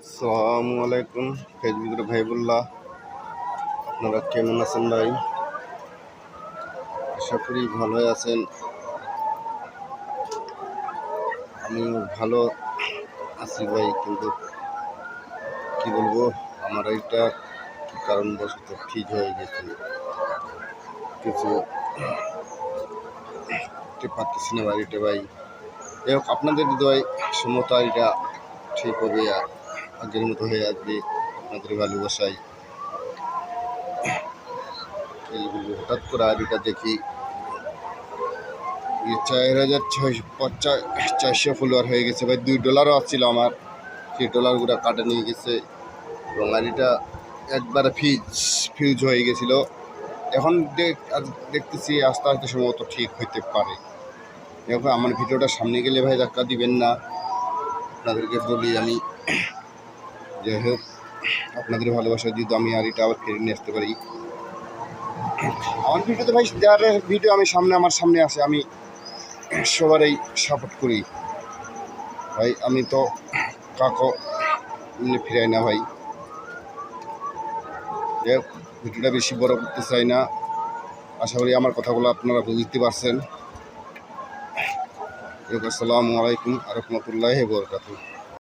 আসসালামু আলাইকুম ফেসবুকের ভাই বললাহ, আপনারা কেমন আছেন ভাই? আশা করি ভালোই আছেন। আমিও ভালো আছি ভাই, কিন্তু কি বলবো, আমার এইটা কি কারণবশত ঠিক হয়ে গেছে, কিছু পারতেছি না বাড়িতে ভাই। যাই হোক, আপনাদের হৃদয় সমতা এটা ঠিক হবে, আগের মতো হয়ে আসবে আপনাদের ভালোবাসায়। এই বলবো, হঠাৎ করে আর এটা দেখি 4,400 ফলোয়ার হয়ে গেছে ভাই। $2 আসছিল আমার, সেই ডলারগুলো কাটে নিয়ে গেছে এবং গাড়িটা একবারে ফিউজ হয়ে গেছিলো। এখন দেখতেছি আস্তে আস্তে সম্ভবত ঠিক হইতে পারে। দেখো, আমার ভিডিওটা সামনে গেলে ভাই ধাক্কা দিবেন না, আপনাদেরকে বলি আমি। যাই হোক, আপনাদের ভালোবাসা যদি আমি আর এটা আবার ফিরে নিয়ে আসতে পারি। আমার ভিডিওতে ভাই, যার ভিডিও আমার সামনে আসে, আমি সবারই সাপোর্ট করি ভাই। আমি তো কাকো ফিরাই না ভাই। যাই হোক, ভিডিওটা বেশি বড় করতে চাই না। আশা করি আমার কথাগুলো আপনারা বুঝতে পারছেন। আসসালামু আলাইকুম ওয়া রাহমাতুল্লাহি ওয়া বারাকাতুহু।